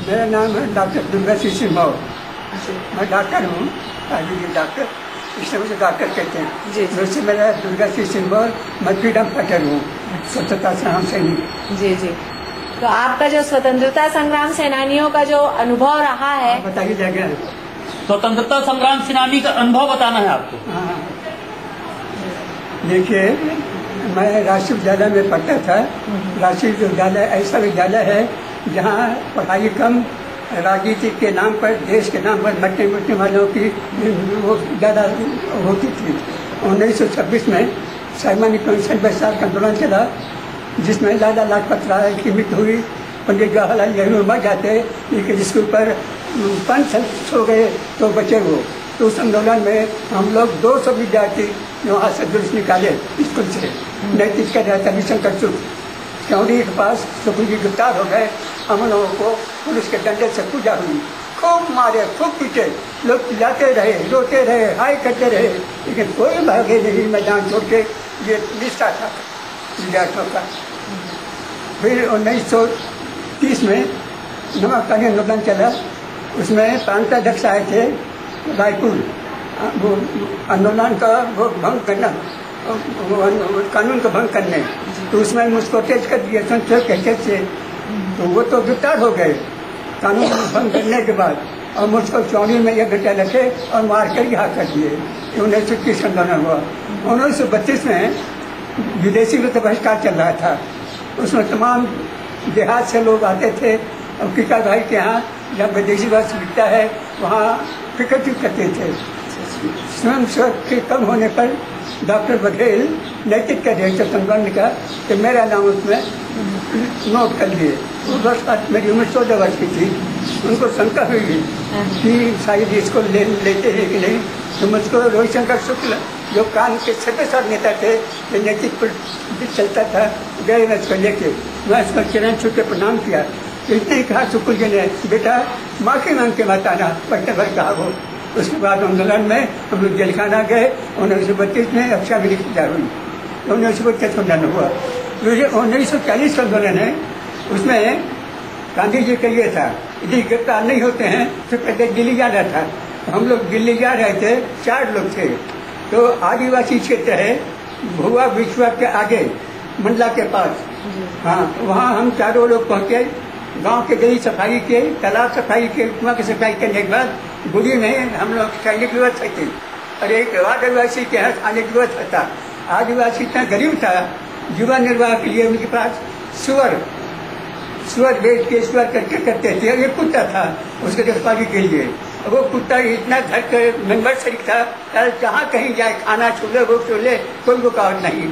मेरा नाम है डॉक्टर दुर्गा सिंह मौर्य। मैं डॉक्टर हूँ, आयुर्वेदिक डॉक्टर, इसलिए मुझे डॉक्टर कहते हैं। वैसे मेरा दुर्गा सिंह मौर्य, मैं फ्रीडम फाइटर हूँ, स्वतंत्रता संग्राम सैनिक। जी जी। तो आपका जो स्वतंत्रता संग्राम सेनानियों का जो अनुभव रहा है, बताइए जगह। स्वतंत्रता संग्राम सेनानी का अनुभव बताना है आपको। हाँ, देखिए, मैं राष्ट्रीय विद्यालय में पढ़ता था। राष्ट्रीय विद्यालय ऐसा विद्यालय है जहाँ पढ़ाई कम, राजनीति के नाम पर, देश के नाम पर मरने वालों की वो ज़्यादा होती थी। 1926 में साइमन कमीशन पर साल का आंदोलन चला, जिसमें लाला लाजपत राय की मृत्यु हुई। पंडित जवाहरलाल नेहरू मर जाते, लेकिन जिसके ऊपर 5 हो गए तो बचे वो। तो उस आंदोलन में हम लोग 200 विद्यार्थी वहाँ से जुलूस निकाले स्कूल से, नैतिक कर रहा था विशंकर चुप चौधरी के पास। सुखी जी गिरफ्तार हो गए। हम लोगों को पुलिस के डंडे से पूजा हुई, खूब मारे, खूब पीटे, लोग चिल्लाते रहे, रोते रहे, हाय करते रहे, लेकिन कोई भागे नहीं मैदान छोड़ के। ये निष्ठा था विद्यार्थियों का। फिर 1930 में नमक आंदोलन चला, उसमें प्रांताध्यक्ष आए थे रायपुर, वो आंदोलन का वो भंग करना, कानून को भंग करने, तो उसमें मुझको टेज कर दिया कहते थे। तो वो तो गिरफ्तार हो गए कानून भंग करने के बाद, और मुझको चौड़ी में 1 घंटा रखे और मार कर रिहा कर दिए। 1930 आंदोलन हुआ। 1932 में विदेशी वित्त बहिष्कार चल रहा था, उसमें तमाम देहात से लोग आते थे। और किका भाई के यहाँ जब विदेशी वस्तु बिकता है वहाँ फिक्र करते थे। स्वयं के कम होने पर डॉक्टर बघेल नैतिक का डायरेक्टर संगठन ने कहा कि मेरा नाम उसमें नोट कर लिए। उस वर्ष मेरी उम्र 14 वर्ष की थी। उनको शंका हुई कि शायद इसको लेते हैं कि नहीं। तो मुझको रविशंकर शुक्ल जो कांग्रेस के सर्वेसर्व नेता थे, जो नैतिक पर चलता था, गए मैं इसको लेके, मैं इसको चरण छू के प्रणाम किया। इतने ही कहा शुक्ल जी ने, बेटा माफी मांग के मत आना, पढ़ते भर कहा वो। उसके बाद आंदोलन में हम लोग जेलखाना गए। 1932 में रक्षा मिली तैयार हुई, 1932 आंदोलन हुआ। 1940 आंदोलन है, उसमें गांधी जी का ये था, यदि गिरफ्तार नहीं होते हैं तो पहले दिल्ली जाना था। हम लोग दिल्ली जा रहे थे, 4 लोग थे। तो आदिवासी क्षेत्र है भुआ विश्वा के आगे, मंडला के पास। हाँ, वहाँ हम 4 लोग पहुँचे। गांव के गली सफाई के, तालाब सफाई के, कुआं की सफाई करने के बाद गुड़ी में हम लोग खाने की व्यवस्था थी। और एक आदिवासी के यहाँ खाने की व्यवस्था था। आदिवासी इतना गरीब था, जीवन निर्वाह के लिए उनके पास सुअर बेच के सुअर करते थे। और एक कुत्ता था उसके देखभाली के लिए। वो कुत्ता इतना घर के मेंबर शरीक था, जहाँ कहीं जाए खाना छोले वो छोले, कोई रुकावट नहीं।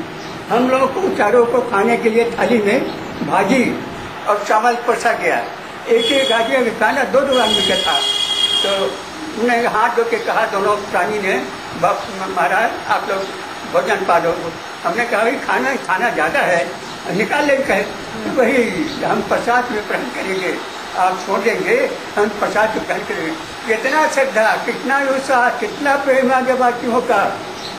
हम लोगों को 4 को खाने के लिए थाली में भाजी और चावल परसा गया। एक आदमी में खाना 2 आदमी का था। तो उन्हें हाथ धो के कहा, दोनों प्राणी ने, महाराज आप लोग भोजन पालो। हमने कहा भाई खाना ज़्यादा है, निकाल ले कहे। तो वही हम प्रसाद में ग्रहण करेंगे, आप छोड़ देंगे, हम प्रसाद में ग्रहण करेंगे। कितना श्रद्धा, कितना उत्साह, कितना प्रेम आदिवासियों का।